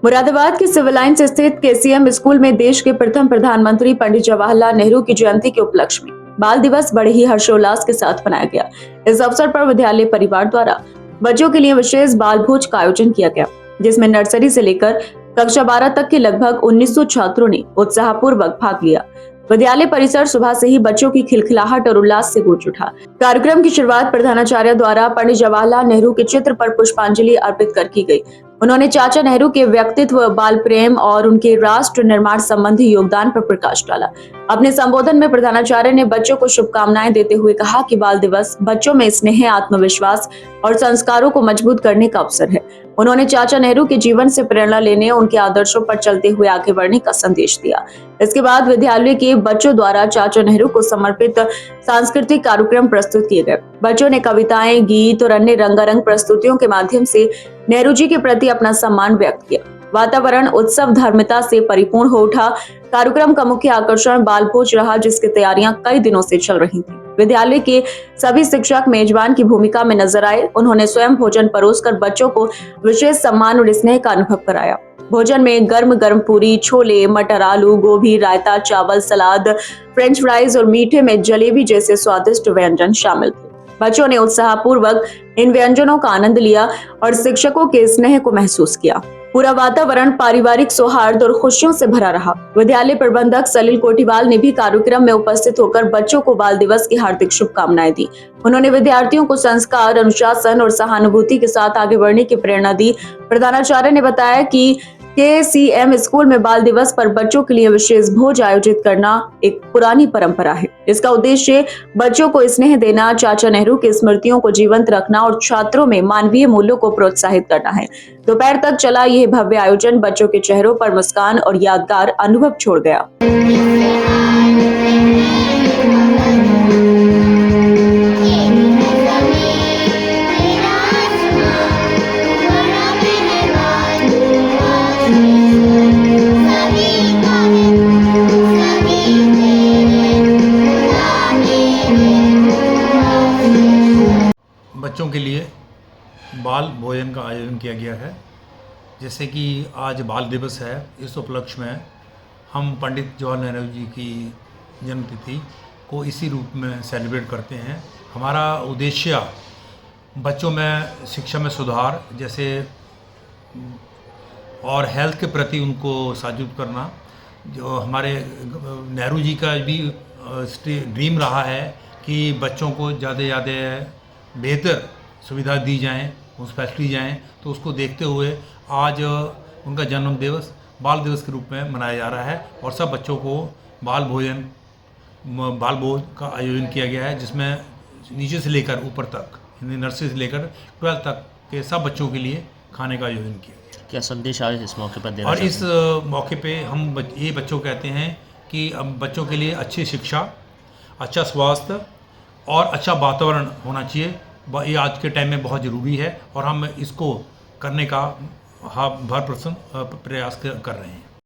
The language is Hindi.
मुरादाबाद के सिविल लाइंस स्थित केसीएम स्कूल में देश के प्रथम प्रधानमंत्री पंडित जवाहरलाल नेहरू की जयंती के उपलक्ष्य में बाल दिवस बड़े ही हर्षोल्लास के साथ मनाया गया। इस अवसर पर विद्यालय परिवार द्वारा बच्चों के लिए विशेष बाल भोज का आयोजन किया गया, जिसमें नर्सरी से लेकर कक्षा 12 तक के लगभग 1900 छात्रों ने उत्साहपूर्वक भाग लिया। विद्यालय परिसर सुबह से ही बच्चों की खिलखिलाहट और उल्लास से गूंज उठा। कार्यक्रम की शुरुआत प्रधानाचार्य द्वारा पंडित जवाहरलाल नेहरू के चित्र पर पुष्पांजलि अर्पित कर की गई। उन्होंने चाचा नेहरू के व्यक्तित्व, बाल प्रेम और उनके राष्ट्र निर्माण संबंधी योगदान पर प्रकाश डाला। अपने संबोधन में प्रधानाचार्य ने बच्चों को शुभकामनाएं देते हुए कहा कि बाल दिवस बच्चों में स्नेह, आत्मविश्वास और संस्कारों को मजबूत करने का अवसर है। उन्होंने चाचा नेहरू के जीवन से प्रेरणा लेने, उनके आदर्शों पर चलते हुए आगे बढ़ने का संदेश दिया। इसके बाद विद्यालय के बच्चों द्वारा चाचा नेहरू को समर्पित सांस्कृतिक कार्यक्रम प्रस्तुत किए गए। बच्चों ने कविताएं, गीत और अन्य रंगारंग प्रस्तुतियों के माध्यम से नेहरू जी के प्रति अपना सम्मान व्यक्त किया। वातावरण उत्सव धार्मिकता से परिपूर्ण हो उठा। कार्यक्रम का मुख्य आकर्षण बाल भोज रहा, जिसकी तैयारियां कई दिनों से चल रही थी। विद्यालय के सभी शिक्षक मेजबान की भूमिका में नजर आए। उन्होंने स्वयं भोजन परोसकर बच्चों को विशेष सम्मान और स्नेह का अनुभव कराया। भोजन में गर्म गर्म पूरी, छोले, मटर, आलू, गोभी, रायता, चावल, सलाद, फ्रेंच फ्राइज और मीठे में जलेबी जैसे स्वादिष्ट व्यंजन शामिल थे। बच्चों ने उत्साहपूर्वक इन व्यंजनों का आनंद लिया और शिक्षकों के स्नेह को महसूस किया। पूरा वातावरण पारिवारिक सौहार्द और खुशियों से भरा रहा। विद्यालय प्रबंधक सलील कोठीवाल ने भी कार्यक्रम में उपस्थित होकर बच्चों को बाल दिवस की हार्दिक शुभकामनाएं दी। उन्होंने विद्यार्थियों को संस्कार, अनुशासन और सहानुभूति के साथ आगे बढ़ने की प्रेरणा दी। प्रधानाचार्य ने बताया कि केसीएम स्कूल में बाल दिवस पर बच्चों के लिए विशेष भोज आयोजित करना एक पुरानी परंपरा है। इसका उद्देश्य बच्चों को स्नेह देना, चाचा नेहरू की स्मृतियों को जीवंत रखना और छात्रों में मानवीय मूल्यों को प्रोत्साहित करना है। दोपहर तक चला यह भव्य आयोजन बच्चों के चेहरों पर मुस्कान और यादगार अनुभव छोड़ गया। बच्चों के लिए बाल भोजन का आयोजन किया गया है। जैसे कि आज बाल दिवस है, इस उपलक्ष्य में हम पंडित जवाहरलाल नेहरू जी की जन्मतिथि को इसी रूप में सेलिब्रेट करते हैं। हमारा उद्देश्य बच्चों में शिक्षा में सुधार जैसे और हेल्थ के प्रति उनको साजुत करना। जो हमारे नेहरू जी का भी ड्रीम रहा है कि बच्चों को ज़्यादा से ज़्यादा बेहतर सुविधा दी जाएं, उस फैसिलिटी जाएं, तो उसको देखते हुए आज उनका जन्म दिवस बाल दिवस के रूप में मनाया जा रहा है और सब बच्चों को बाल भोज का आयोजन किया गया है, जिसमें नीचे से लेकर ऊपर तक, नर्सरी से लेकर 12 तक के सब बच्चों के लिए खाने का आयोजन किया गया। क्या संदेश आज इस मौके पर देना और चाहते हैं? इस मौके पे हम ये बच्चों कहते हैं कि अब बच्चों के लिए अच्छी शिक्षा, अच्छा स्वास्थ्य और अच्छा वातावरण होना चाहिए। ये आज के टाइम में बहुत ज़रूरी है और हम इसको करने का भरपूर प्रयास कर रहे हैं।